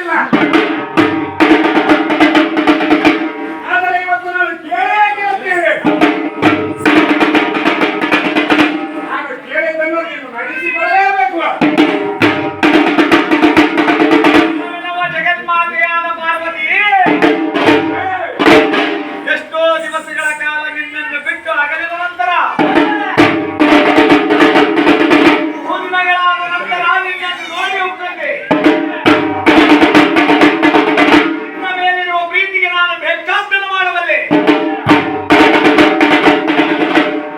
ಇರಲಿಲ್ಲ. ಆದರೆ ಇವತ್ತು ನಾವು ಕೇಳೇ ಕೇಳುತ್ತೇವೆ. ನಾನು ಕೇಳಿದ್ದನ್ನು ನೀನು ನಡೆಸಿಕೊಳ್ಳಲೇಬೇಕು. ಜಗನ್ಮಾತೆಯಾದ ಪಾರ್ವತಿ, ಎಷ್ಟೋ ದಿವಸಗಳ ಕಾಲ ನಿನ್ನನ್ನು ಬಿಟ್ಟು ಅಗಲಿದ ನಂತರ, ದಿನಗಳಾದ ನಂತರ ನಿನ್ನನ್ನು ನೋಡಿ ಹೋಗ್ತಂದೆ. ನಿನ್ನ ಮೇಲಿರುವ ಪ್ರೀತಿಗೆ ನಾನು ಬೇಕಾದ್ದನ್ನು ಮಾಡಬಲ್ಲೆ.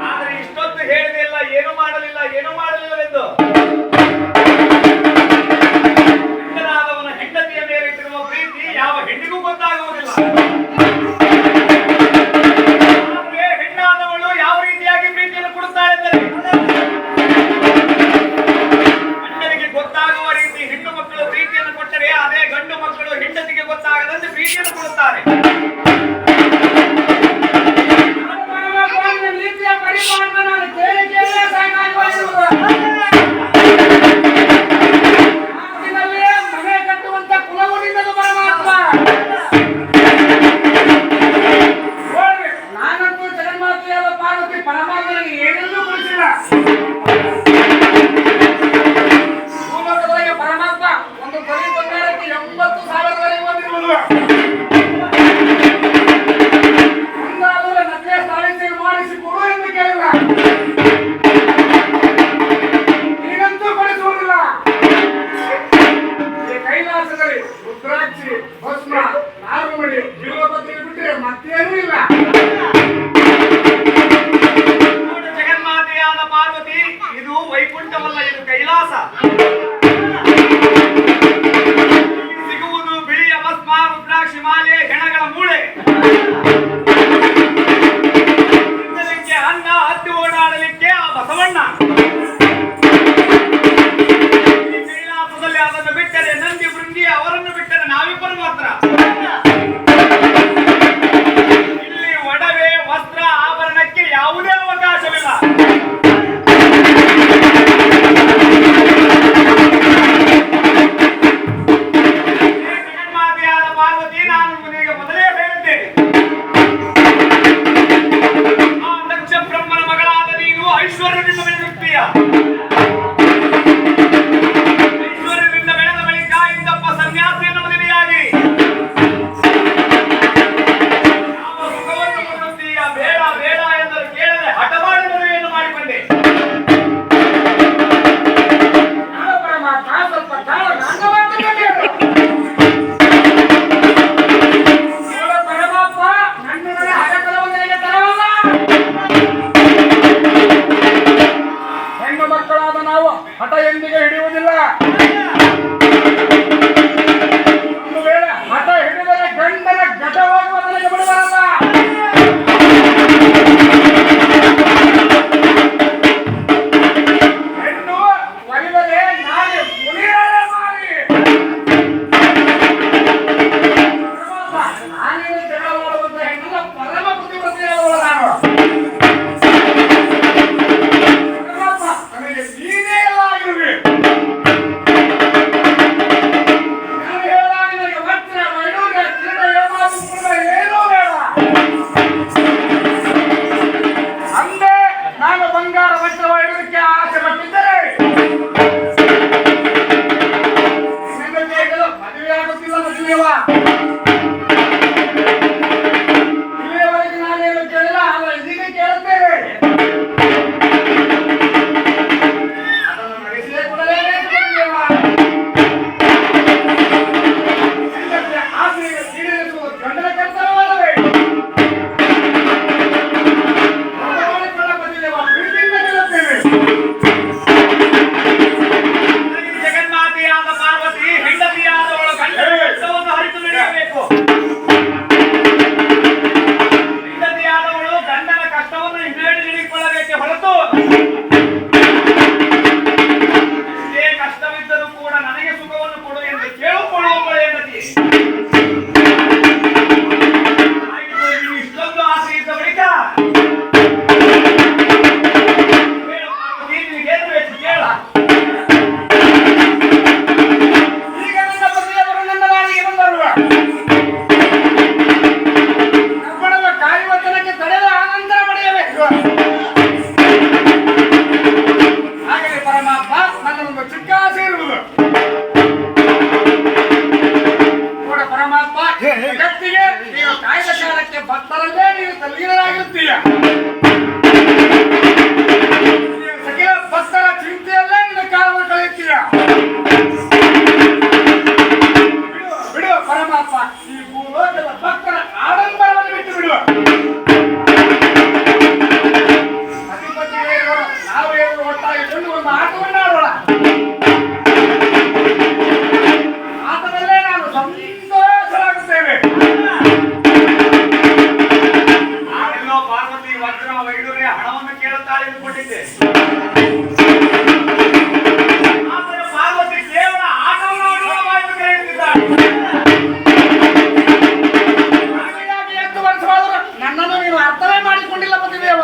ಆದರೆ ಇಷ್ಟೊತ್ತು ಹೇಳಿದೆಲ್ಲ ಏನು ಮಾಡಲಿಲ್ಲವೆಂದು. ಹೆಣ್ಣನಾದವನ ಹೆಂಡತಿಯ ಮೇಲಿಟ್ಟಿರುವ ಪ್ರೀತಿ ಯಾವ ಹೆಣ್ಣಿಗೂ ಗೊತ್ತಾಗುವುದಿಲ್ಲ. ಆದರೆ ಹೆಣ್ಣಾದವಳು ಯಾವ ರೀತಿಯಾಗಿ ಪ್ರೀತಿಯನ್ನು ಕೊಡುತ್ತಾಳೆ ಎಂದರೆ, ಗಂಡನಿಗೆ ಗೊತ್ತಾಗುವ ರೀತಿ ಹೆಣ್ಣು ಮಕ್ಕಳು ಪ್ರೀತಿಯನ್ನು ಕೊಟ್ಟರೆ ಅದೇ ಗಂಡು ಮಕ್ಕಳು ಹೆಂಡತಿಗೆ ಗೊತ್ತಾಗದಂತೆ ಪ್ರೀತಿಯನ್ನು ಕೊಡುತ್ತಾರೆ. ಜಗನ್ಮಾತೆಯಾದ ಪಾರ್ವತಿ, ಇದು ವೈಕುಂಠವಲ್ಲ, ಇದು ಕೈಲಾಸ. ಸಿಗುವುದು ಬಿಳಿಯ ಭಸ್ಮ, ರುದ್ರಾಕ್ಷಿ ಮಾಲೆ, ಹೆಣಗಳ ಮೂಳೆ. ತಿನ್ನಲಿಕ್ಕೆ ಅನ್ನ, ಹತ್ತಿ ಓಡಾಡಲಿಕ್ಕೆ ಆ ಬಸವಣ್ಣ. ಈ ಕೈಲಾಸದಲ್ಲಿ ಅದನ್ನು ಬಿಟ್ಟರೆ ನಂದಿ ಬೃಂಗಿ, ಅವರನ್ನು ಬಿಟ್ಟರೆ ನಾವಿಬ್ಬರು ಮಾತ್ರ. ಇಲ್ಲಿ ಒಡವೆ, ವಸ್ತ್ರ, ಆಭರಣಕ್ಕೆ ಯಾವುದೇ ಅವಕಾಶವಿಲ್ಲ. ಸಂತೋಷರಾಗುತ್ತೇವೆ. ನಾನೆಲ್ಲೋ ಪಾರ್ವತಿ ವಜ್ರ ವೈಡೂರ್ಯ ಹಣವನ್ನು ಕೇಳುತ್ತಾಳೆ ಎಂದುಕೊಂಡಿದ್ದೆ. ಆದರೆ ಪಾರ್ವತಿ ಕೇವಲ ಆಟವನ್ನು ಆಡುವ ಮಾತು ಕೇಳುತ್ತಿದ್ದಾಳೆ. ಹಾಗಾಗಿ ಎಷ್ಟು ವರ್ಷವಾದರೂ ನನ್ನನ್ನು ನೀನು ಅರ್ಥವೇ ಮಾಡಿಕೊಂಡಿಲ್ಲ ಮದುವೆಯವ.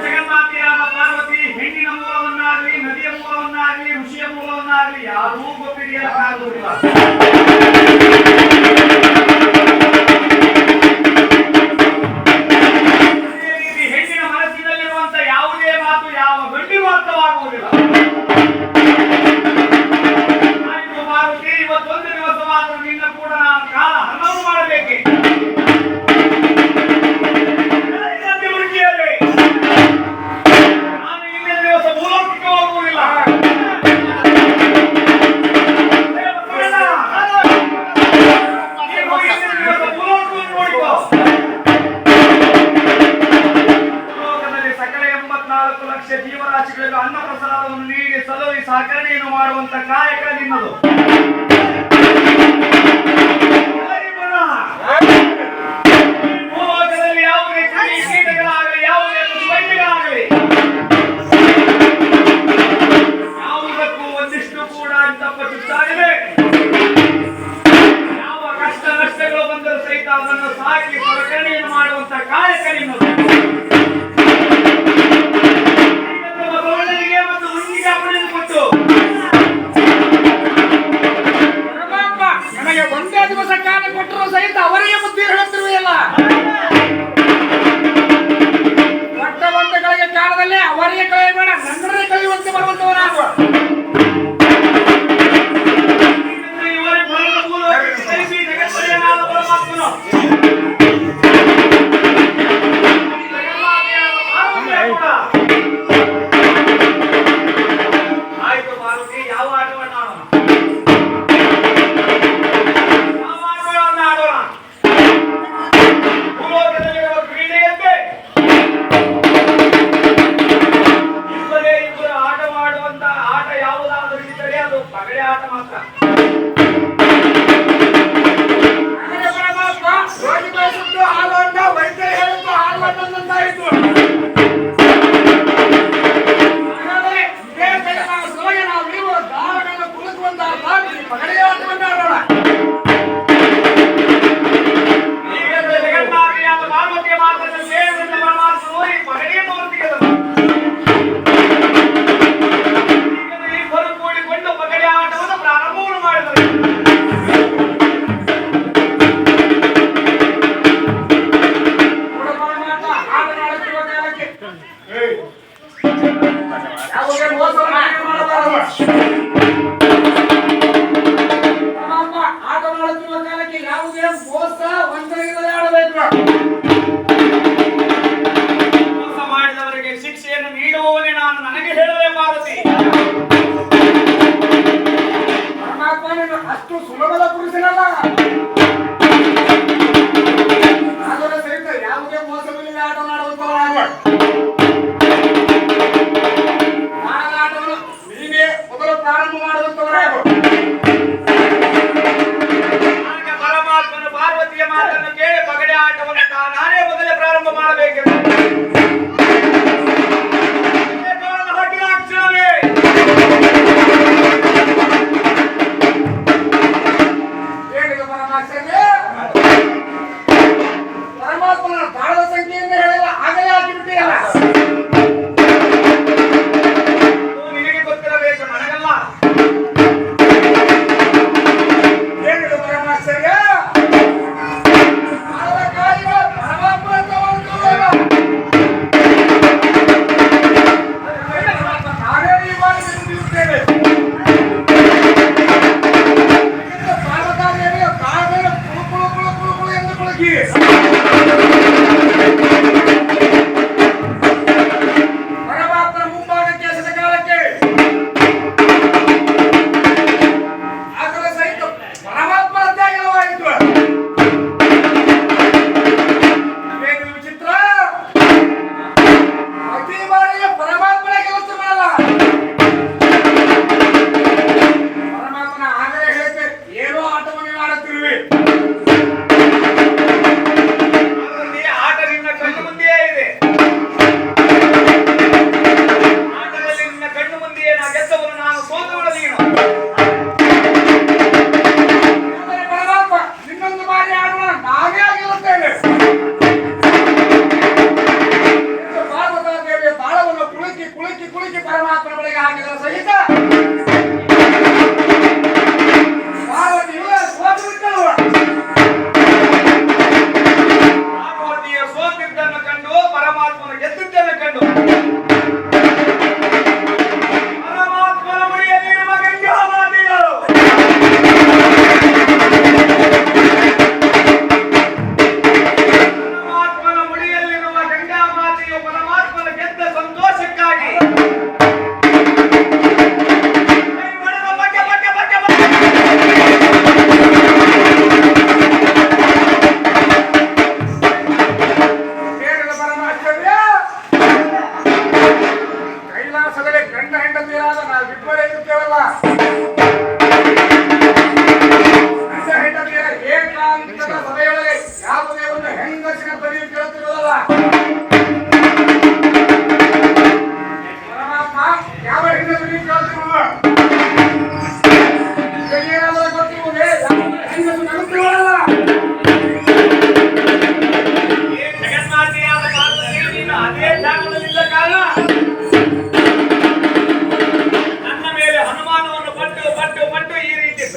ಜಗನ್ಮಾತೆಯಾದ ಪಾರ್ವತಿ ಹೆಣ್ಣಿನ ಮೂಲವನ್ನಾಗಲಿ, ನದಿಯ ಮೂಲವನ್ನಾಗಲಿ, ಋಷಿಯ ಮೂಲವನ್ನಾಗಲಿ ಯಾರೂ ಗೊತ್ತಿರಿಯಲಾಗುವುದಿಲ್ಲ. ಹೆಣ್ಣಿನ ಮನಸ್ಸಿನಲ್ಲಿರುವಂತ ಯಾವುದೇ ಮಾತು ಯಾವ ಗಂಡಿಗೂ ಅರ್ಥವಾಗುವುದಿಲ್ಲ. ಆಯ್ತು ಪಾರ್ವತಿ, ಇವತ್ತೊಂದು ದಿವಸ ಮಾತ್ರ ನಿನ್ನ ಕೂಡ ನಾನು ಕಾಲ ಹರವನ್ನು ಮಾಡಬೇಕೆ? ನಾನು ಇಂದಿನ ದಿವಸ ಭೂಲೋಕಕ್ಕೆ ಹೋಗುವುದಿಲ್ಲ. ನೀವು ಇಂದಿನ ದಿವಸ ಭೂಲೋಕವನ್ನು ನೋಡಿಕೋ. ಭೂಲೋಕದಲ್ಲಿ ಸಕಲ 84 ಲಕ್ಷ ಜೀವರಾಶಿಗಳಿಗೂ ಅನ್ನ ಪ್ರಸಾದವನ್ನು ನೀಡಿ ಸಲುವಿ ಸಹಕರಣೆಯನ್ನು ಮಾಡುವಂತ ಕಾಯಕ ನಿನ್ನದು. ಭೂಲೋಕದಲ್ಲಿ ಯಾವುದೇ ಕ್ರಿಮಿ ಕೀಟಗಳಾಗಲಿ, ಯಾವುದೇ ಪಶುಪಕ್ಷಿಗಳಾಗಲಿ ಯಾವುದಕ್ಕೂ ಒಂದಿಷ್ಟು ಕೂಡ ತಪ್ಪುತ್ತಾಗಿದೆ. ಯಾವ ಕಷ್ಟ ನಷ್ಟಗಳು ಬಂದರೂ ಸಹಿತ ಅದನ್ನು ಸಾಕಿ ಸಹಕರಣೆಯನ್ನು ಮಾಡುವಂತ ಕಾಯಕ ನಿನ್ನದು. ಒಳ್ಳೆಯರಿಗೆ ಮತ್ತು ಹುಂಗಿಗೆ ಪಡೆದುಕೊಟ್ಟು ಪರಮಾತ್ಮ ನನಗೆ ಒಂದೇ ದಿವಸ ಕಾಲ ಕೊಟ್ಟರು ಸಹಿತ ಅವರಿಗೆ ಬುದ್ಧಿ ಹೇಳುತ್ತಿರುವೆಯಲ್ಲ. ದೊಡ್ಡ ಬಂಧಗಳಿಗೆ ಕಾಲದಲ್ಲೇ ಅವರಿಗೆ ಕಳೆಯಬೇಡ, ನನ್ನನ್ನೇ ಕಳೆಯುವಂತೆ ಬರುವಂತವನಾಗುವ. ಇವರೇ ಬರದ ಭೂಲೋಕಕ್ಕೆ ಕಳಿಸಿ ಜಗತ್ಪರ್ಯನಾದ ಪರಮಾತ್ಮನು ಜಗನ್ಮಾತೆಯಾದ ಪಾರ್ವತಿಯ ಕೂಡ. ಆಯ್ತು ಪಾರ್ವತಿ, ಯಾವ ಆಟವನ್ನು ಆಡೋಣ? ಯಾವ ಆಟವನ್ನು ಆಡೋಣ? ಭೂಲೋಕದಲ್ಲಿರುವ ಕ್ರೀಡೆಯಂತೆ ಇಬ್ಬರು ಆಟವಾಡುವಂತ ಆಟ ಯಾವುದಾದರೂ ಇದ್ದರೆ ಅದು ಪಗಡೆ ಆಟ ಮಾತ್ರ. ಹಾಗಾದರೆ ಪರಮಾತ್ಮ ರೋಗಿ ಬಯಸಿದ್ದು ಹಾಲು ಅನ್ನ, ವೈದ್ಯ ಹೇಳಿದ್ದು ಹಾಲು ಅನ್ನಂತಾಯಿತು. ಹಾಗಾದರೆ ಇದೇ ಜಗನ್ನ ಸಲುವಾಗಿ ನಾವು ನೀವು ದಾರಗಳನ್ನು ಕುಳಿತುವಂತಹ ಪಗಡೆಯ ಆಟವನ್ನು ಆಡೋಣ. ಈಗಲೇ ಜಗನ್ಮಾತೆಯಾದ ಪಾರ್ವತಿಯ ಮಾತನ್ನು ಕೇಳಿದಂತ ಪರಮಾತ್ಮನು ಈ ಪಗಡೆಯನ್ನು ಹೊರತೆಗೆದನು. ಈಗಲೇ ಇಬ್ಬರು ಕೂಡಿಕೊಂಡು ಪಗಡೆ ಆಟವನ್ನು ಪ್ರಾರಂಭವನ್ನು ಮಾಡಿದರು. ಕೂಡ ಪರಮಾತ್ಮ ಆಟವಾಡುತ್ತಿರುವ ಕಾಲಕ್ಕೆ ಯಾವುದೇ ಮೋಸವನ್ನು ಮಾಡಬಾರದು. ಪರಮಾತ್ಮ ಆಟವಾಡುತ್ತಿರುವ ಕಾಲಕ್ಕೆ ಯಾವುದೇ ಮೋಸ ವಂಚನೆಯಿಲ್ಲದೆ ಆಡಬೇಕು. ಮೋಸ ಮಾಡಿದವರಿಗೆ ಶಿಕ್ಷೆಯನ್ನು ನೀಡುವವನೇ ನಾನು, ನನಗೆ ಹೇಳಲೇ ಪಾರ್ವತಿ. ಪರಮಾತ್ಮ ನೀನು ಅಷ್ಟು ಸುಲಭದ ಪುರುಷನಲ್ಲ. ಆದರೆ ಸಹಿತ ಯಾವುದೇ ಮೋಸವಿಲ್ಲದೆ ಆಟ ಆಡುವಂತವರಾಗುವ. ಆಟದ ಆಟವನ್ನು ನೀವೇ ಮೊದಲು ಪ್ರಾರಂಭ ಮಾಡುವಂತವರಾಗುವ. ಆಗ ಪರಮಾತ್ಮನು ಪಾರ್ವತಿಯ ಮಾತನ್ನು ಕೇಳಿ ಪಗಡೆ ಆಟವನ್ನು ನಾನೇ ಮೊದಲೇ ಪ್ರಾರಂಭ ಮಾಡಬೇಕೆಂದು ಹಾಕಿದ ಕ್ಷಣವೇ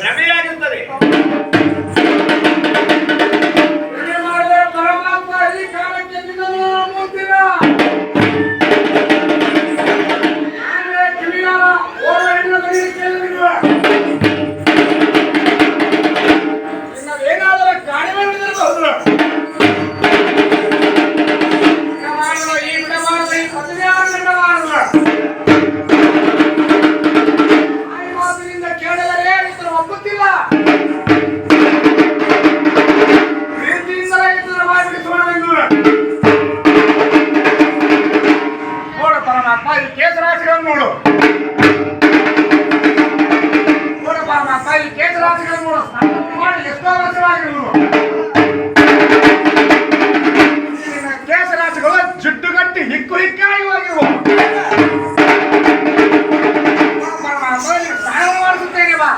ಭ್ರಮೆಯಾಗಿರುತ್ತದೆ. ಏನೇ ಮಾಡಿದೆ ಪರಮಾತ್ಮ ಈ ಕಾಲಕ್ಕೆ ನಿನ್ನನ್ನು ನಂಬುತ್ತೀರ? ನಾನೇ ಕಿವಿಯಾರ ಓರ್ವ ಹೆಣ್ಣಿನ ಬಳಿ ಕೇಳಿರುವ ನಿನ್ನದೇನಾದರೂ ಕಾಣಿವೆ ಹಿಡಿದಿರಬಹುದು. ಈ ಬಿಡಬಾರದು, ಈ ಪದವಿಯಾರು ಬಿಡಬಾರದು. ಮಾತಿನಿಂದ ಕೇಳಿದರೆ ಇದನ್ನು ಒಪ್ಪುತ್ತಿಲ್ಲ. ಪ್ರೀತಿಯಿಂದಲೇ ಇದನ್ನು ಬಾಯಿ ಬಿಡಿಸೋಣವೆಂದು ನೋಡು ಪರಮಾತ್ಮ, ಈ ಕೇಸರಾಶಿಗಳನ್ನು ನೋಡು. ನೋಡು ಪರಮಾತ್ಮ, ಈ ಕೇಸರಾಶಿಗಳನ್ನು ನೋಡು. ಮಾಡಿ ಎಷ್ಟೋ ವರ್ಷವಾಗಿರುವುದು ಕೇಸರಾಶಿಗಳು ಜಿಡ್ಡುಗಟ್ಟಿ ಹಿಕ್ಕು ಹಿಕ್ಕಾಗಿ ಹೋಗಿರುವ ಸಹಾಯ ಮಾಡಿಸುತ್ತೇನೆ ಬಾ.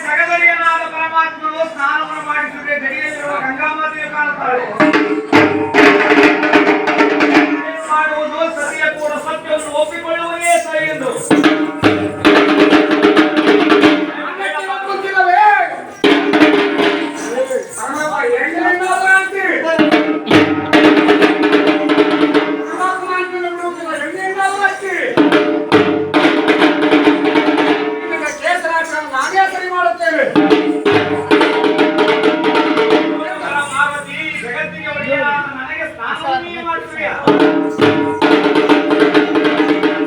ಜಗದರಿಯನಾದ ಪರಮಾತ್ಮನು ಸ್ನಾನವನ್ನು ಮಾಡಿಸುತ್ತೆ. ಗಡಿಯಲ್ಲಿರುವ ಗಂಗಾಮಾತೆಯು ಕಾಣುತ್ತಾಳೆ. ಮಾಡುವುದು ಸತಿಯ ಕೂಡ ಸತ್ಯವನ್ನು ಒಪ್ಪಿಕೊಳ್ಳುವುದೇ ಸರಿ ಎಂದು ಗೊತ್ತಿಲ್ಲವೇ? ಪರಮಾತ್ಮ ಹೆಣ್ಣಿನಿಂದಾದರೂ ಅಂತೀವಿ, ಪರಮಾತ್ಮ ಅಂತಿನ ಬಿಡುವುದಿಲ್ಲ, ಹೆಣ್ಣಿನಿಂದಾದರೂ ಅಂತೀವಿ. ನಿನ್ನ ಕೇಸರಾಶಿಗಳನ್ನು ನಾನೇ ಸರಿ ಮಾಡುತ್ತೇವೆ. ಪಾರ್ವತಿ, ಜಗತ್ತಿಗೆ ಒಡೆಯನಾದ ನನಗೆ ಸ್ನಾನವನ್ನೇ ಮಾಡಿಸುವೆಯಾ?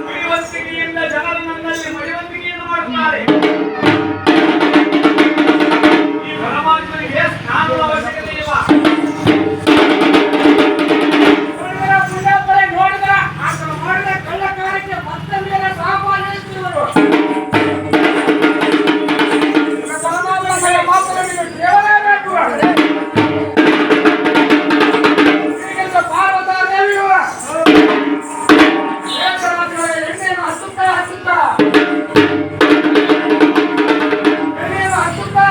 ಮಡಿವಂತಿಕೆಯಿಂದ ಜನರು ನನ್ನಲ್ಲಿ ಮಡಿವಂತಿಕೆಯನ್ನು ಮಾಡುತ್ತಾರೆ. ಈ ಪರಮಾತ್ಮನಿಗೆ ಸ್ನಾನದ ಅವಶ್ಯಕತೆ ಇಲ್ಲ. ಪುಣ್ಯಾತ್ಮರೇ ನೋಡಿದ ಆತನು ಮಾಡಿದ ಕಳ್ಳಕಾರಕ್ಕೆ ಮತ್ತೆ ಮೇಲೆ ಸಾಪಾನಿಸುವರು. ಪರಮಾತ್ಮನ ಮಾತನ್ನು ಕೇಳಲೇಬೇಕು. ಹೀಗೆಂದು ಪಾರ್ವತಾ ದೇವಿಯು ಕೇಸರಾಶಿಗಳ ಎಣ್ಣೆಯನ್ನು ಹಚ್ಚುತ್ತಾ ಎಣ್ಣೆಯನ್ನು ಹಚ್ಚುತ್ತಾ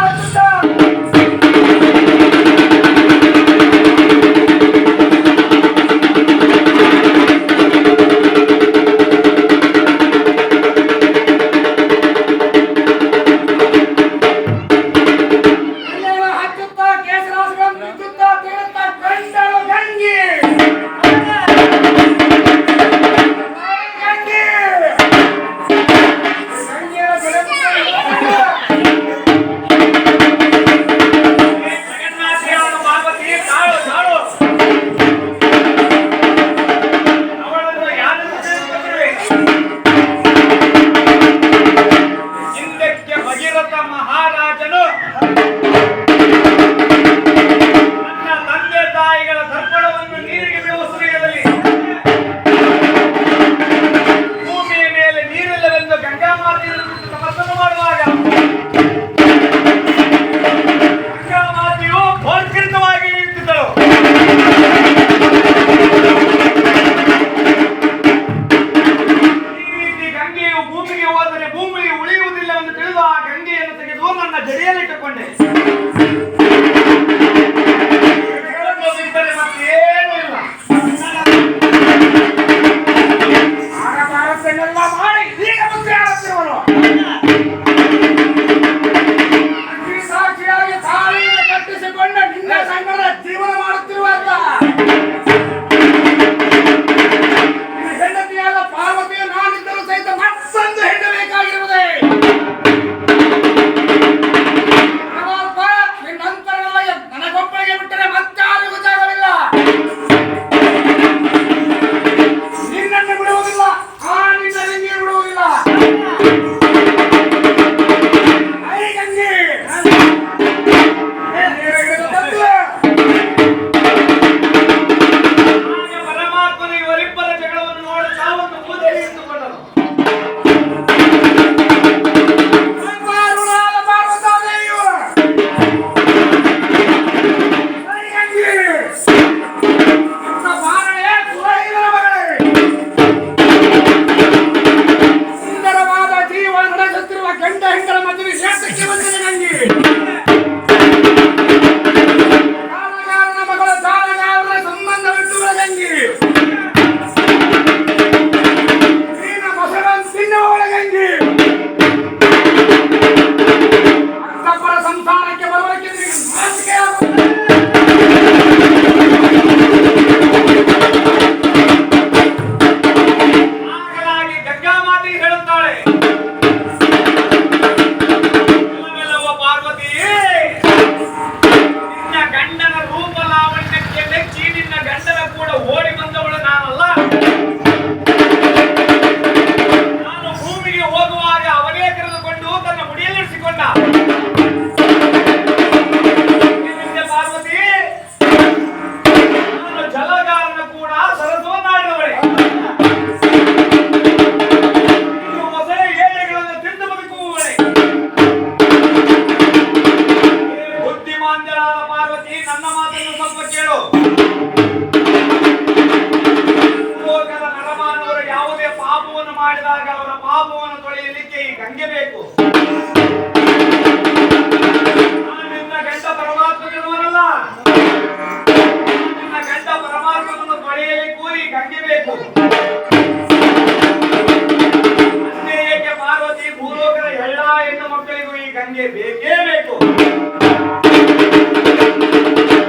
ಎಣ್ಣೆಯನ್ನು ಹಚ್ಚುತ್ತಾ ಕೇಸರಾಶಿಗಳನ್ನು ಬಿಚ್ಚುತ್ತಾ ತೇಳುತ್ತಾ ಕಂಡಳು ಗಂಗೆ. ಗಂಗೆ ಗಂಗೆಯ ಜಗನ್ನಾಥಿಯಾದ ಪಾರ್ವತಿ, ತಾಳು ತಾಳು. ಅವಳನ್ನು ಯಾರನ್ನು ಸೇರಿಸುತ್ತಿರುವೆ? ಹಿಂದಕ್ಕೆ ಭಗೀರಥ ಮಹಾರಾಜನು ನನ್ನ ತಂದೆ ತಾಯಿಗಳ ದರ್ಪಣವನ್ನು ನೀರಿಗೆ ಬಿಡುವ ಸಮಯದಲ್ಲಿ ಭೂಮಿಯ ಮೇಲೆ ನೀರಿಲ್ಲವೆಂದು ಗಂಗಾಮಾತೆಯನ್ನು ಬಿಟ್ಟು ತಪಸ್ಸನ್ನು ಮಾಡುವಾಗ ಗಂಗಾಮಾತೆಯು ಬೋರ್ಕೃತವಾಗಿ ನಿಂತಿದ್ದಳು. ಈ ರೀತಿ ಗಂಗೆಯು ಭೂಮಿಗೆ ಹೋದರೆ ಭೂಮಿಯು ಉಳಿಯುವುದಿಲ್ಲವೆಂದು ತಿಳಿದು ಆ ಗಂಗೆಯನ್ನು ತೆಗೆದು ನನ್ನ ಜಡಿಯಲ್ಲಿಟ್ಟುಕೊಂಡೆ. ಹೇಳಬಹುದಿದ್ದರೆ ಮತ್ತೇನೂ ಇಲ್ಲ. ಆಡಬಾರದನ್ನೆಲ್ಲ ಮಾಡಿ ಈಗ ಮುಂದೆ ಆಡುತ್ತಿರುವನು. ಅಗ್ನಿ ಸಾಕ್ಷಿಯಾಗಿ ತಾಳಿಯನ್ನು ಕಟ್ಟಿಸಿಕೊಂಡ ನಿನ್ನ ಸಂಗಡ ಜೀವನ ಮಾಡುತ್ತಿರುವಾಗ ನಿನ್ನ ಹೆಂಡತಿಯಾದ ಪಾರ್ವತಿಯು ನಾನಿದ್ದರೂ ಸಹಿತ ಮತ್ತೊಂದು ಹೆಣ್ಣು ಬೇಕಾಗಿರುವುದೇ. ಪರಮಾತ್ಮ ನಿನ್ನಂತ ಗಂಗೆ ಬೇಕೇ ಬೇಕು.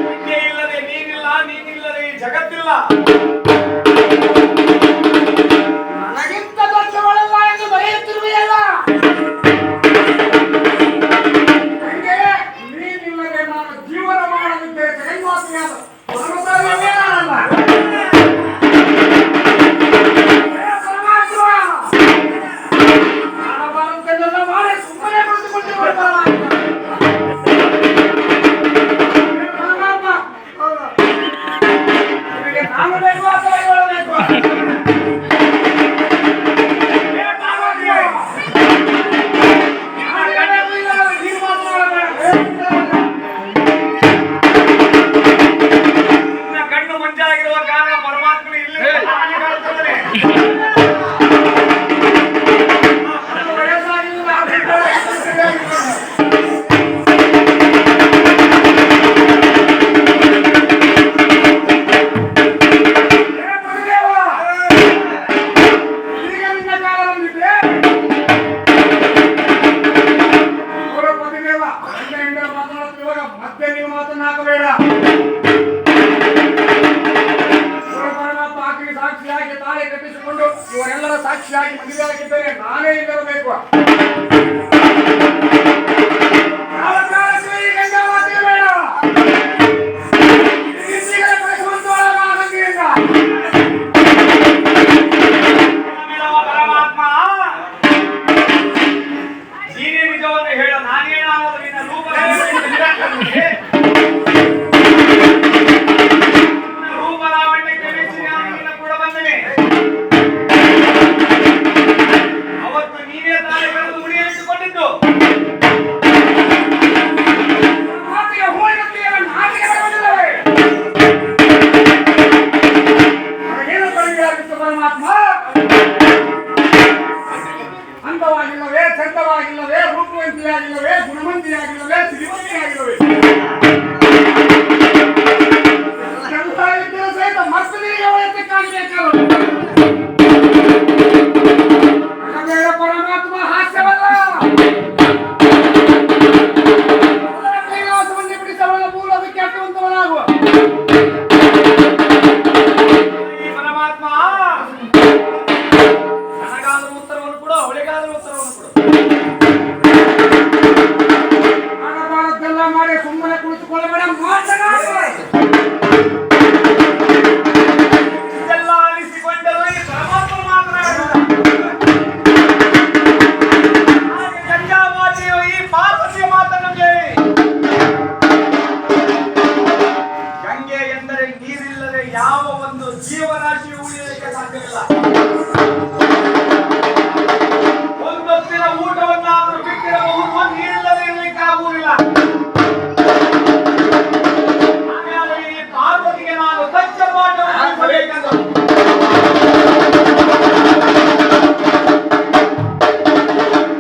ಗಂಗೆ ಇಲ್ಲದೆ ನೀನಿಲ್ಲ, ನೀನಿಲ್ಲದೆ ಈ ಜಗತ್ತಿಲ್ಲ. ನನಗಿಂತ ದೊಡ್ಡವಳಲ್ಲ ಎಂದು ಬರೆಯುತ್ತಿರುವೆಯಲ್ಲ. ಗಂಗೆ, ನೀನಿಲ್ಲದೆ ನಾನು ಜೀವನ ಮಾಡಲಿದ್ದೆ ಜಗನ್ಮಾತೆಯಾದ ಪರಮತಾಯಿಯೇ ನಾನಲ್ಲ. ಮಾಡಬಾರದನ್ನೆಲ್ಲ ಮಾಡಿ ಸುಮ್ಮನೆ ಕುಳಿತುಕೊಂಡಿರುವ ನಿನಗೆ ನಾನು ಬೇಕು ಅಥವಾ ಇವಳು ಬೇಕು? ಕಣ್ಣು ಮಂಜಾಗಿರುವ ಕಾರಣ ಪರಮಾತ್ಮ ಇಲ್ಲಿ ಕಾಣುತ್ತದೆ. ಮತ್ತೆ ನೀವು ಮಾತನಾಡಬೇಡ. ಪರಮಾತ್ಮ ಆಕೆಗೆ ಸಾಕ್ಷಿಯಾಗಿ ತಾಳೆ ಕಟ್ಟಿಸಿಕೊಂಡು ಇವರೆಲ್ಲರ ಸಾಕ್ಷಿಯಾಗಿ ಮದುವೆಯಾಗಿದ್ದರೆ ನಾನೇ ಇಲ್ಲಿರಬೇಕು. ಯಾವ ಕಾಲಕ್ಕೂ ಈ ಗಂಗಾವತಿಗೆ ಬೇಡ. ಈಗಲೇ ಕಳಿಸುವಂತವಳಲ್ಲ ಆ ಗಂಗೆಯಿಂದ. ಪರಮಾತ್ಮ ನೀನೇ ನಿಜವನ್ನು ಹೇಳ. ನಾನೇನಾದರೂ ನಿನ್ನ ರೂಪ ರೂಪಲಾವಣ್ಯಕ್ಕೆ ಮೆಚ್ಚಿ ನಾನು ನಿನ್ನ ಕೂಡ ಬಂದನೆ. ಅವತ್ತು ನೀನೇ ತಾಳೆ ಬೆಳೆದು ಉಳಿಯಿಟ್ಟುಕೊಂಡಿದ್ದು. ಮಾತಿಗೆ ಹೋಲಿಕೆಯನ್ನು ನಾಟಿಗೆ ಬರುವುದಿಲ್ಲವೇ? ನನಗೇನು ಕಡಿಮೆಯಾಗಿತ್ತು ಪರಮಾತ್ಮ? ಅಂದವಾಗಿಲ್ಲವೇ, ಚಂದವಾಗಿಲ್ಲವೇ, ರೂಪವಂತಿಯಾಗಿಲ್ಲವೇ, ಗುಣವಂತಿಯಾಗಿಲ್ಲವೇ, ಸಿರಿವಂತಿಯಾಗಿಲ್ಲವೇ? ಎಲ್ಲ ಇದ್ದರೂ ಸಹಿತ ಮಕ್ಕಳಿಗೆ ಅವಳಂತೆ ಕಾಣಬೇಕಲ್ಲ. ನಮಗೆ ಪರಮಾತ್ಮ ಹಾಸ್ಯವಲ್ಲ. ಅದರ ಕೈಲಾಸವನ್ನು ಬಿಡಿಸವಳ ಮೂಲಕ್ಕೆ ಅಟ್ಟುವಂತವನಾಗುವ ಈ ಪರಮಾತ್ಮ ನನಗಾದರೂ ಉತ್ತರವನ್ನು ಕೊಡು, ಅವಳಿಗಾದರೂ ಉತ್ತರವನ್ನು ಕೊಡು. ಮಾಡಬಾರದ್ದೆಲ್ಲ ಮಾಡಿ ಸುಮ್ಮನೆ ಕುಳಿತುಕೊಳ್ಳಬೇಡ, ಮಾತನಾಡುವ. ಇದೆಲ್ಲ ಅನಿಸಿಕೊಂಡರೂ ಈ ಪರಮಾತ್ಮ ಮಾತನಾಡುವ. ಹಾಗೆ ಗಂಗಾಮಾತೆಯು ಈ ಪಾರ್ವತಿಯ ಮಾತನ್ನು ಕೇಳಿ, ಗಂಗೆ ಎಂದರೆ ನೀರಿಲ್ಲದೆ ಯಾವ ಒಂದು ಜೀವರಾಶಿಯು ಉಳಿಯಲಿಕ್ಕೆ ಸಾಧ್ಯವಿಲ್ಲ. ಒಂದೊತ್ತಿನ ಊಟವನ್ನಾದರೂ ಬಿಟ್ಟಿರಬಹುದು, ನೀರಿಲ್ಲದೆ ಇರಲಿಕ್ಕಾಗುವುದಿಲ್ಲ. ಹಾಗಾದರೆ ಈ ಪಾರ್ವತಿಗೆ ನಾನು ತಚ್ಚ ಪಾಠವನ್ನು ಕಲಿಸಬೇಕೆಂದು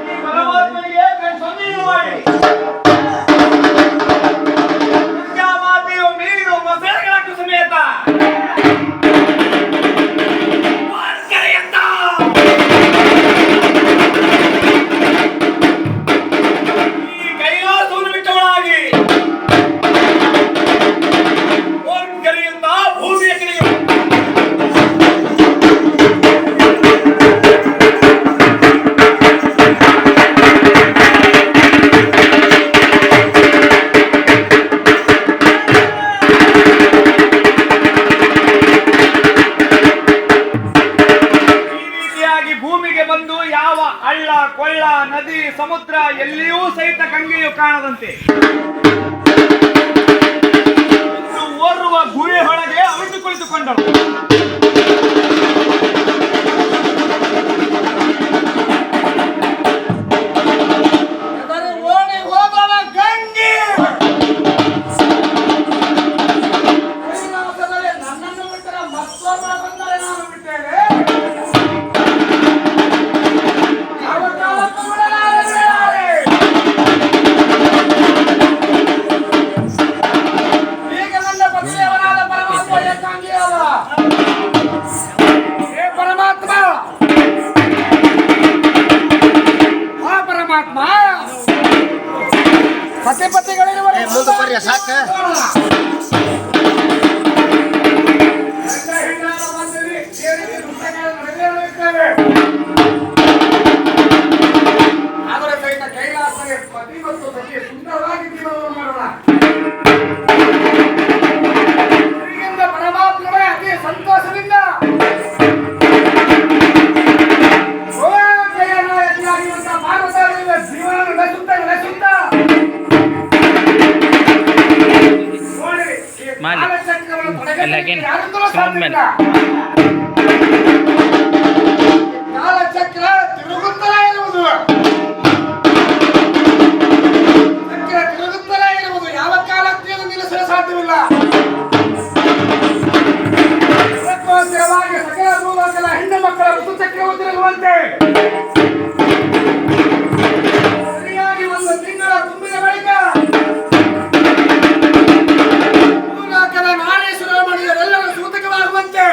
ಈ ಪರಮಾತ್ಮನಿಗೆ ಸೊನ್ನೆಯನ್ನು ಮಾಡಿ ಗಂಗಾಮಾತೆಯು ಮೀನು ಮೊಸಳೆಗಳ ಸಮೇತ ಕರೆಯುತ್ತ ಈ ಕೈಲಾಸವನ್ನು ಬಿಟ್ಟವಳಾಗಿ ಕರೆಯುತ್ತ ಭೂಮಿಯ ಕಡೆಗೆ ಭೂಮಿಗೆ ಬಂದು ಯಾವ ಹಳ್ಳ ಕೊಳ್ಳ ನದಿ ಸಮುದ್ರ ಎಲ್ಲಿಯೂ ಸಹಿತ ಗಂಗೆಯು ಕಾಣದಂತೆ ಓರ್ವ ಗುಹೆ ಒಳಗೆ ಅವಿತು ಕುಳಿತುಕೊಂಡಳು. ಓಡಿ ಹೋದಳ ಗಂಗೆ ಕೈಲಾಸದಲ್ಲಿ ನನ್ನನ್ನು ಬಿಟ್ಟರೆ ಮತ್ತೊಬ್ಬ ಬಂದರೆ ನಾನು ಬಿಟ್ಟೇನೆ. ಯಾವ ಕಾಲಕ್ಕೂ ಬಿಡಲಾರೆ. ಈಗ ನನ್ನ ಪತಿದೇವನಾದ ಪರಮಾತ್ಮ ಏಕಾಂಗಿಯಲ್ಲ. ಹೇ ಪರಮಾತ್ಮ, ಆ ಪರಮಾತ್ಮ ಸತಿಪತಿಗಳಿರುವರೆ ಮುಂದೆ ಬರ್ರಿ ಸಾಕ ಅದರ ಸಹಿತ ಕೈಲಾಸಕ್ಕೆ ಪತಿ ಮತ್ತು ಸತಿ ಸುಂದರವಾಗಿ ಜೀವನವನ್ನು ಮಾಡೋಣ. ಇದರಿಂದ ಪರಮಾತ್ಮನೇ ಅತಿ ಸಂತೋಷದಿಂದ ಜಯನಾಯಕಿಯಾಗಿರುವಂತಹ ಪಾರ್ವತಿಯ ಜೀವನ ನಡೆಸುತ್ತಾ ನೋಡಿ ಈ ಕಾಲಚಕ್ರವನ್ನು ತೊಡೆಗಟ್ಟಲಿಕ್ಕೆ ಯಾರಿಂದಲೂ ಸಾಧ್ಯವಿಲ್ಲ. ಕಾಲಚಕ್ರ ತಿರುಗುತ್ತಲೇ ಇರುವುದು, ಚಕ್ರ ತಿರುಗುತ್ತಲೇ ಇರುವುದು, ಯಾವ ಕಾಲಕ್ಕೂ ನಿಲ್ಲಿಸಲು ಸಾಧ್ಯವಿಲ್ಲ. ಅದಕ್ಕೋಸ್ಕರವಾಗಿ ಸಕಲ ಭೂಲೋಕದ ಹೆಣ್ಣು ಮಕ್ಕಳ ಋತುಚಕ್ರವು ತಿರುಗುವಂತೆ ಸರಿಯಾಗಿ ಒಂದು ತಿಂಗಳ ತುಂಬಿದ ಬಳಿಕ ಭೂಲೋಕದ ನಾಡೇಶ್ವರ ಮಣಿಯರೆಲ್ಲರೂ ಸೂತಕವಾಗುವಂತೆ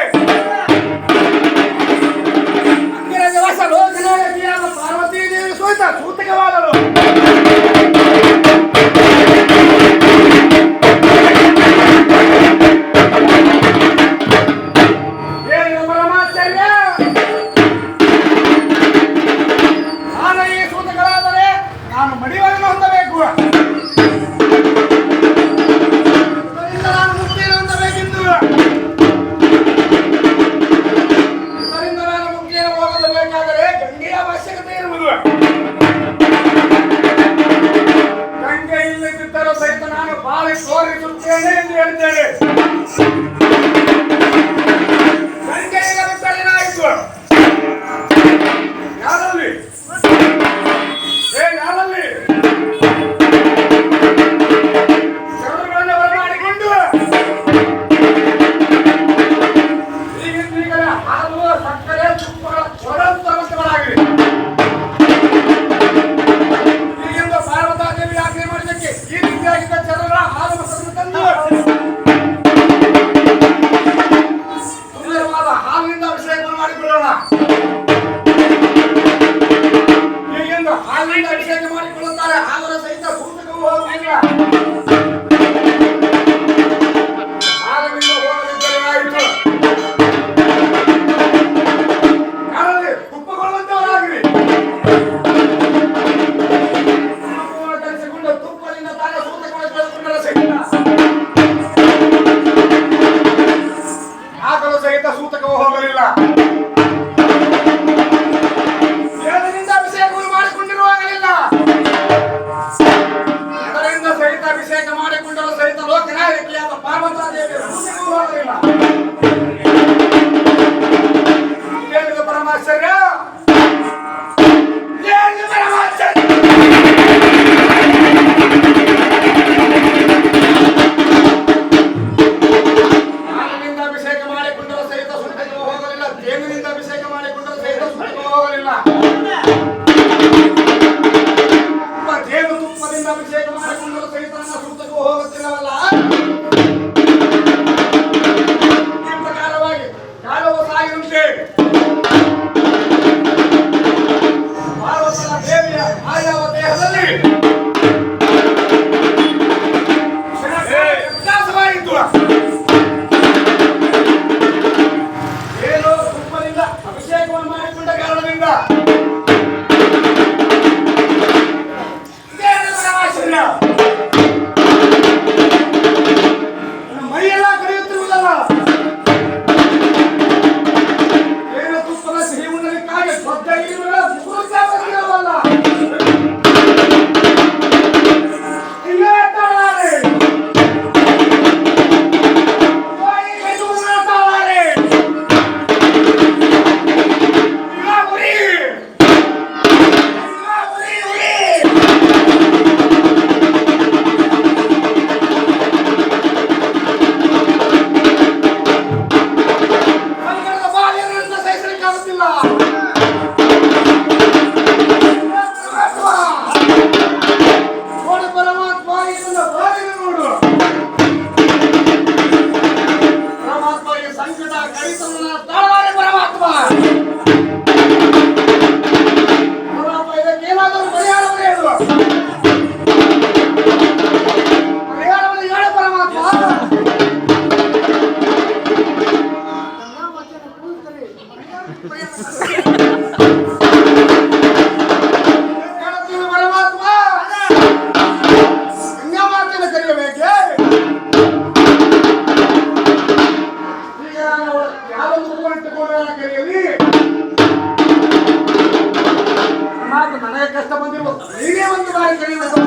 ನೀನೇ ಒಂದು ಬಾರಿ ಕರೆಯುವುದು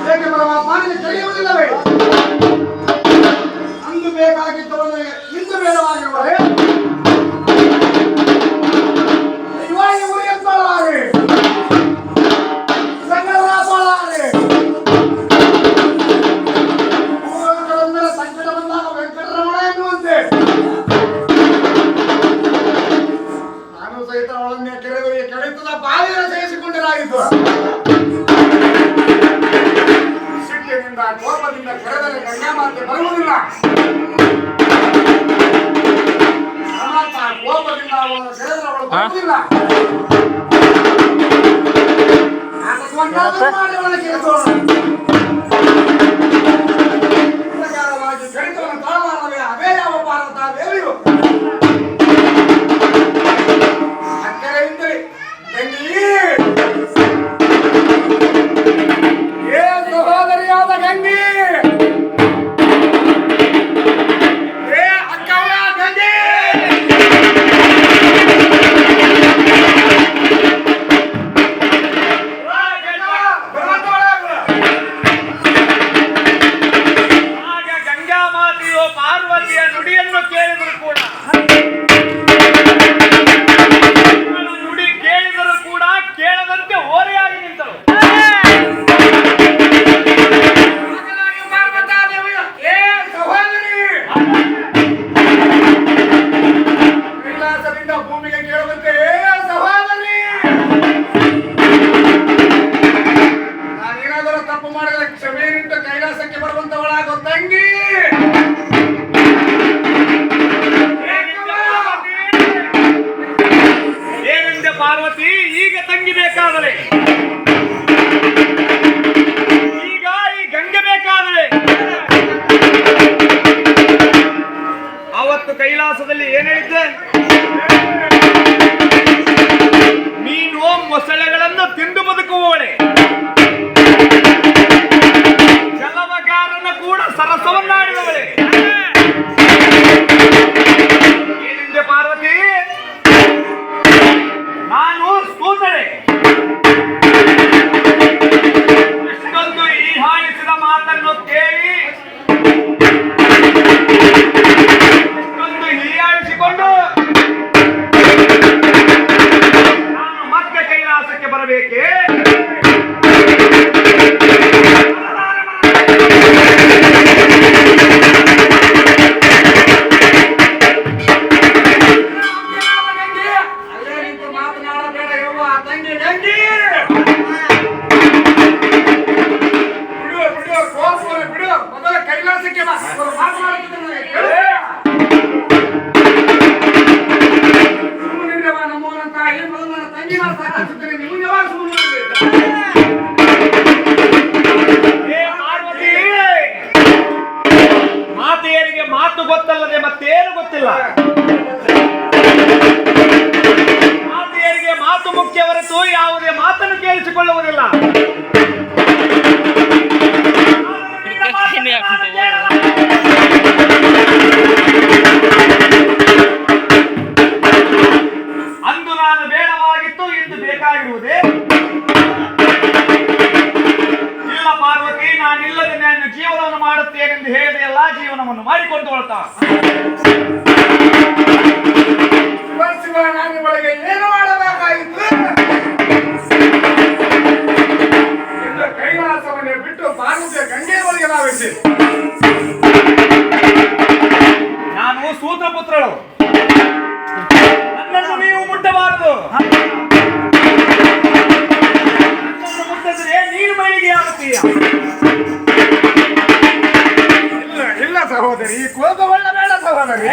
ಹೇಗೆ ಪರಮಾತ್ಮ ನಿನಗೆ ಕರೆಯುವುದಿಲ್ಲವೇ? ಅಂದು ಬೇಕಾಗಿದ್ದವನಿಗೆ ಇಂದು ಬೇಡವಾಗಿರುವರೆ ಇವಾಗಿ ಉರಿಯಂತಳಾರೆ ಸಂಗರಾಪಳಾರೆ ಸಂಕಟ ಬಂದಾಗ ವೆಂಕಟರಮಣ ಎನ್ನುವಂತೆ ನಾನು ಸಹಿತ ಅವಳನ್ನೇ ಕೆರೆದು ಈ ಕಡಿತದ ಬಾವಿಯನ್ನು ಸೇರಿಸಿಕೊಂಡಿರಾಗಿದ್ದು. ಸಿಟ್ಟಿನಿಂದ ಕೋಪದಿಂದ ಕೆರೆದರೆ ಗಂಗಾಮಾತೆ ಬರುವುದಿಲ್ಲ. ಕೋಪದಿಂದ ಅವಳನ್ನು ಕೆರೆದರೆ ಅವಳು ಬರುವುದಿಲ್ಲ. ಮಾಡಿ ಅವಳ ಕೆರೆಸೋಣ. ಪ್ರಕಾರವಾಗಿ ಕಡಿತವನ್ನು ತಾಳಲಾರವೇ ಅವೇ ಯಾವ ಪಾರ್ವತ ದೇವಿಯು ಅಕ್ಕರೆಯಿಂದಲೇ ಗಂಗಿ ಏ ಸಹೋದರಿಯಾದ ಗಂಗಿ ಏ ಅಕ್ಕವ್ವ ಗಂಗಿ ಪಾರ್ವತಿಯ ನುಡಿಯನ್ನು ಕೇಳಿದರೂ ಕೂಡ ನುಡಿ ಕೇಳಿದರೂ ಕೂಡ ಕೇಳದಂತೆ ಓರೆಯಾಗಿ ನಿಂತಳು. ಕೈಲಾಸದಿಂದ ಭೂಮಿಗೆ ಕೇಳುವಂತೆ ಸಹೋದರಿ ನಾನೇನಾದರೂ ತಪ್ಪು ಮಾಡಿದರೆ ಕ್ಷಮೆಯನ್ನಿಟ್ಟು ಕೈಲಾಸಕ್ಕೆ ಬರುವಂತವಳಾಗೋ ತಂಗಿ. ಏನೆಂದೆ ಪಾರ್ವತಿ? ಈಗ ತಂಗಿ ಬೇಕಾದರೆ, ಈಗ ಈ ಗಂಗೆ ಬೇಕಾದರೆ, ಅವತ್ತು ಕೈಲಾಸದಲ್ಲಿ ಏನ್ ಹೇಳಿದ್ದೆ? ನೀನು ಮೊಸಳೆಗಳನ್ನು ತಿಂದು ಬದುಕುವವಳೆ, ಜಲವಗಾರನ ಕೂಡ ಸರಸವನ್ನಾಡಿದವಳೆ. ಏನೆಂದೆ ಪಾರ್ವತಿ? ನಾನು ಸೂತಳೆ. ಇಷ್ಟೊಂದು ಹೀಯಾಳಿಸಿದ ಮಾತನ್ನು ಕೇಳಿ ಇಷ್ಟೊಂದು ಹೀಯಾಳಿಸಿಕೊಂಡು ನಾನು ಮತ್ತೆ ಕೈಲಾಸಕ್ಕೆ ಬರಬೇಕೆ? ಮಾತೆಯರಿಗೆ ಮಾತು ಗೊತ್ತಲ್ಲದೆ ಮತ್ತೇನು ಗೊತ್ತಿಲ್ಲ. ಮಾತೆಯರಿಗೆ ಮಾತು ಮುಖ್ಯ ಹೊರತು ಯಾವುದೇ ಮಾತನ್ನು ಕೇಳಿಸಿಕೊಳ್ಳುವುದಿಲ್ಲ. ಅಂದು ನಾನು ಬೇಡವಾಗಿತ್ತು, ಇಂದು ಬೇಕಾಗಿರುವುದೇ? ಇಲ್ಲ ಪಾರ್ವತಿ, ನಾನಿಲ್ಲದೆ ನಾನು ಜೀವನವನ್ನು ಮಾಡುತ್ತೇನೆಂದು ಹೇಳಿದೆಯಲ್ಲ, ಜೀವನವನ್ನು ಮಾಡಿಕೊಂಡು ಹೊರತಾಳ. ನಾನು ಒಳಗೆ ಏನು ಮಾಡಬೇಕಾಗಿತ್ತು? ಕೈಲಾಸವನ್ನೇ ಬಿಟ್ಟು ಪಾರ್ವತಿಯ ಗಂಗೆ ಒಳಗೆ ನಾವಿದ್ದೆ. ನಾನು ಸೂತ್ರಪುತ್ರಳು, ನನ್ನನ್ನು ನೀವು ಮುಟ್ಟಬಾರದು. ನನ್ನನ್ನು ಮುಟ್ಟಿದ್ರೆ ನೀನು ಮೈಲಿಗೆ ಆಗುತ್ತೀಯ. ಇಲ್ಲ ಇಲ್ಲ ಸಹೋದರಿ, ಕೋಪಗೊಳ್ಳಬೇಡ ಸಹೋದರಿ.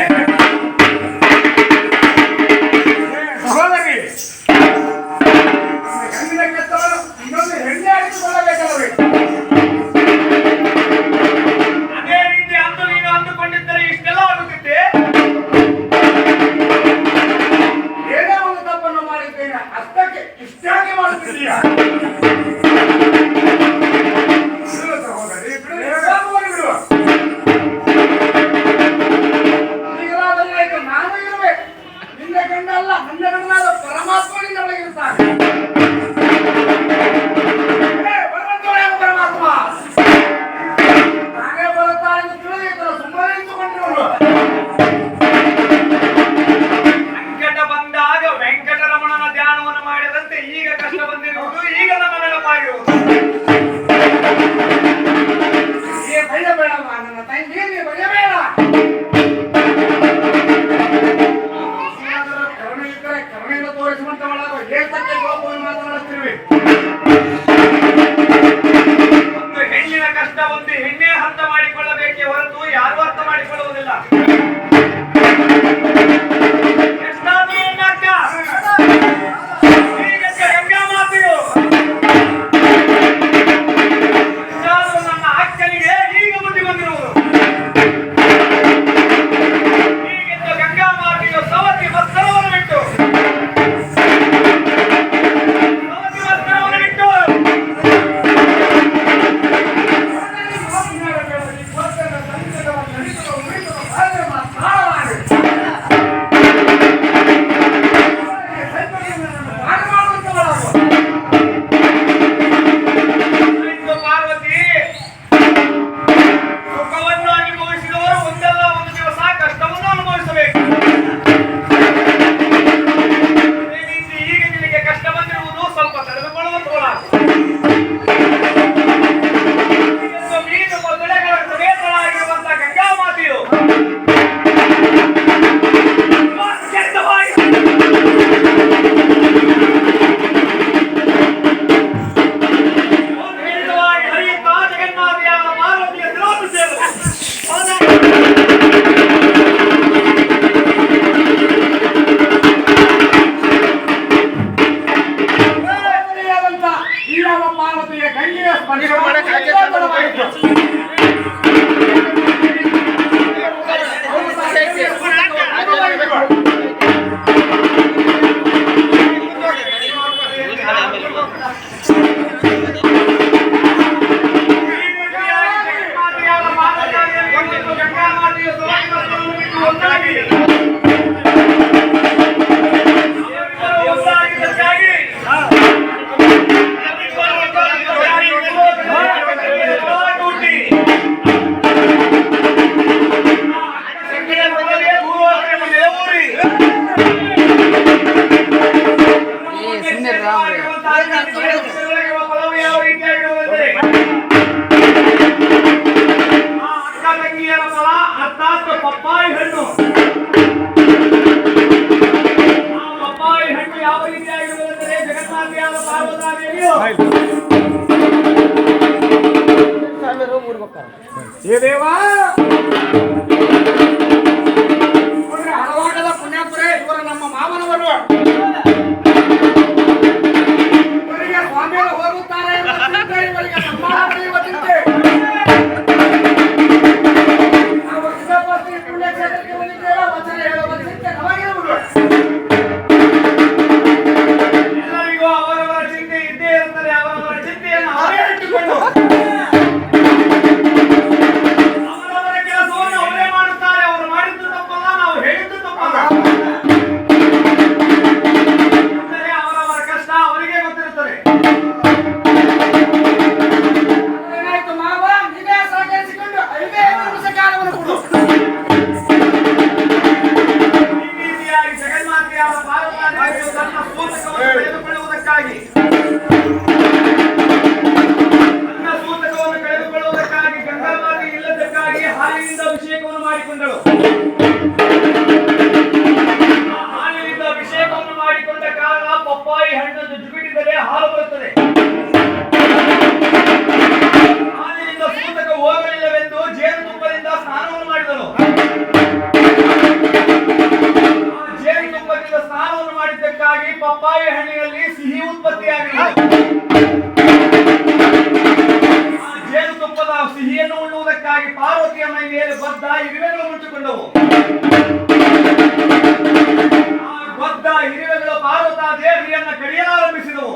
ಸಹೋದರಿ, ಹೆಣ್ಣಿನ ಕೆತ್ತವಳು ಇನ್ನೊಂದು ಹೆಣ್ಣೆ ಹಾಕಿಕೊಳ್ಳಬೇಕಲ್ಲವೇ? ಅದೇ ರೀತಿ ಅಂದು ನೀನು ಅಂದುಕೊಂಡಿದ್ದರೆ ಇಷ್ಟೆಲ್ಲ ಆಗುತ್ತಿದ್ದೆ. ಏನೇ ಒಂದು ತಪ್ಪನ್ನು ಮಾಡಿದ್ದೇನೆ, ಅಷ್ಟಕ್ಕೆ ಇಷ್ಟಾಗಿ ಮಾಡುತ್ತಿದ್ದೀಯ. ಸಹೋದರಿ ಬಿಡು. ಈಗಲಾದರೂ ನಾನು ಇರಬೇಕು. ನಿನ್ನ ಗಂಡ ಅಲ್ಲ, ನನ್ನ ಗಂಡನಾದ ಪರಮಾತ್ಮ ನಿನ್ನ ಒಳಗಿರುತ್ತಾನೆ. ಏತಕ್ಕೆ ಕೋಪವನ್ನು ಮಾತನಾಡುತ್ತಿರುವೆ? ಒಂದು ಹೆಣ್ಣಿನ ಕಷ್ಟ ಒಂದು ಹೆಣ್ಣೆ ಅರ್ಥ ಮಾಡಿಕೊಳ್ಳಬೇಕೇ ಹೊರತು ಯಾರು ಅರ್ಥ ಮಾಡಿಕೊಳ್ಳುವುದಿಲ್ಲ. ಎಷ್ಟಾದ್ರೂ ಒಂದು ಅಕ್ಕ ಈಗ ಗಂಗಾ ಮಾತೆಯು ಎಷ್ಟಾದ್ರೂ ನನ್ನ ಅಕ್ಕನಿಗೆ ಈಗ ಬುದ್ಧಿ ಬಂದಿರುವುದು. ಈಗೆಂದು ಗಂಗಾ ಮಾತೆಯು ಸವತಿ ವಸ್ತ್ರವನ್ನು ಬಿಟ್ಟು ಪಪ್ಪಾಯಿ ಹಣ್ಣು ಪಪ್ಪಾಯಿ ಹಣ್ಣು ಯಾವ ರೀತಿಯಾಗಿರುವುದೆಂದರೆ ಜಗನ್ಮಾತೆಯಾದ ಪಾರ್ವತಾದೇವಿಯು ಹಲವಾಗದ ಪುಣ್ಯಾಪುರೇ ಇವರು ನಮ್ಮ ಮಾವನವರು ಇವರಿಗೆ ಸ್ವಾಮಿಯರು ಹೋಗುತ್ತಾರೆ ಇವರಿಗೆ ಸನ್ಮಾನ ಪಡೆಯುವುದಂತೆ ಎಲ್ಲರಿಗೂ ಅವರವರ ಚಿಂತೆ ಇದ್ದೇ ಇರುತ್ತದೆ. ಅವರವರ ಚಿಂತೆಯನ್ನು ಅವರೇ ಇಟ್ಟುಕೊಂಡು ಅವರವರ ಕೆಲಸವನ್ನು ಅವರೇ ಮಾಡುತ್ತಾರೆ. ಅವರು ಮಾಡಿದ್ದು ತಪ್ಪಲ್ಲ, ನಾವು ಹೇಳಿದ್ದು ತಪ್ಪಲ್ಲ. ಅಂದರೆ ಅವರವರ ಕಷ್ಟ ಅವರಿಗೆ ಗೊತ್ತಿರುತ್ತದೆ. ಏನಾಯ್ತು ಮಾವ, ನೀವೇ ಸಹಕರಿಸಿಕೊಂಡು 5 ನಿಮಿಷ ಕಾಲವನ್ನು ಕೊಡು. ಜಗನ್ಮಾತೆಯಾದ ಪಾರ್ವತಾದೇವಿಯು ತನ್ನ ಸೂತಕವನ್ನು ಕಳೆದುಕೊಳ್ಳುವುದಕ್ಕಾಗಿ ಗಂಗಾಮಾತೆ ಇಲ್ಲದಕ್ಕಾಗಿ ಹಾಲಿನಿಂದ ಅಭಿಷೇಕವನ್ನು ಮಾಡಿಕೊಂಡಳು. ಹಾಲಿನಿಂದ ಅಭಿಷೇಕವನ್ನು ಮಾಡಿಕೊಂಡ ಕಾರಣ ಪಪ್ಪಾಯಿ ಹಣ್ಣನ್ನು ಜುಗಿಡಿದರೆ ಹಾಲು ಬರುತ್ತದೆ. ಹಾಲಿನಿಂದ ಸೂತಕ ಹೋಗಲಿಲ್ಲವೆಂದು ಜೇನುತುಪ್ಪದಿಂದ ಸ್ನಾನವನ್ನು ಮಾಡಿದಳು. ಜೇನುತುಪ್ಪದಿಂದ ಸ್ನಾನವನ್ನು ಮಾಡಿದ್ದಕ್ಕಾಗಿ ಪಪ್ಪಾಯಿ ಹಣ್ಣಿನಲ್ಲಿ ಸಿಹಿ ಉತ್ಪತ್ತಿಯಾಗಲಿದೆ. ಜೇನುತುಪ್ಪದ ಸಿಹಿಯನ್ನು ಉಣ್ಣುವುದಕ್ಕಾಗಿ ಪಾರ್ವತಿಯ ಮೈ ಮೇಲೆ ಬದ್ದ ಇರುವೆಗಳು ಮುಚ್ಚಿಕೊಂಡವು. ಆ ಬದ್ದ ಇರುವೆಗಳು ಪಾರ್ವತಾ ದೇವಿಯನ್ನು ಕಡಿಯಲಾರಂಭಿಸಿದವು.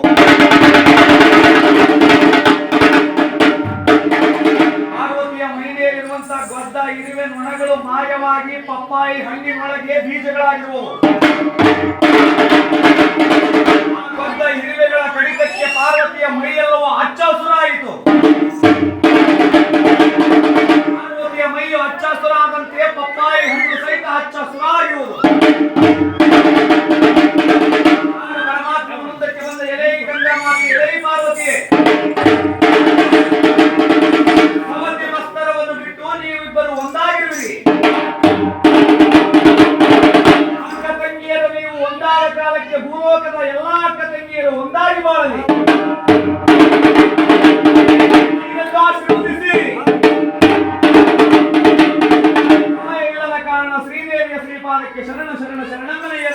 ಪಾರ್ವತಿಯ ಮೈ ಮೇಲಿರುವಂತಹ ಬದ್ದ ಇರುವೆ ನೊಣಗಳು ಮಾಯವಾಗಿ ಪಪ್ಪಾಯಿ ಹಣ್ಣಿನೊಳಗೆ ಬೀಜಗಳಾಗಿರುವವು. ಬದ್ದ ಇರುವೆಗಳ ಕಡಿತಕ್ಕೆ ಪಾರ್ವತಿಯ ಮೈಯೆಲ್ಲವೂ ಹಚ್ಚ ಹಸುರಾಯಿತು. ಪಾರ್ವತಿಯ ಮೈಯು ಹಚ್ಚ ಹಸುರಾದಂತೆ ಪಪ್ಪಾಯಿ ಹಣ್ಣು ಸಹಿತ ಹಚ್ಚ ಹಸುರಾಗಿರುವುದು. ಪರಮಾತ್ಮ ಮುಂದಕ್ಕೆ ಬಂದ ಎಲೆ ಗಂಗಾ ಮಾತೆ, ಎಲೆ ಪಾರ್ವತಿಯೇ, ಸವತಿ ವಸ್ತ್ರವನ್ನು ಬಿಟ್ಟು ನೀವಿಬ್ಬರು ಒಂದಾಗಿರುವಿರಿ. ಅಕ್ಕ ತಂಗಿಯರು ನೀವು ಒಂದಾದ ಕಾಲಕ್ಕೆ ಭೂಲೋಕದ ಎಲ್ಲಾ ಅಕ್ಕ ಮುದ್ದಾಗಿ ಬಾಳಲಿ ಹೀಗೆಂದು ಆಶೀರ್ವದಿಸಿ ಸಮಯ ಇಲ್ಲದ ಕಾರಣ ಶ್ರೀದೇವಿಯ ಶ್ರೀಪಾದಕ್ಕೆ ಶರಣ ಶರಣ ಶರಣಂದನೆಯರೇ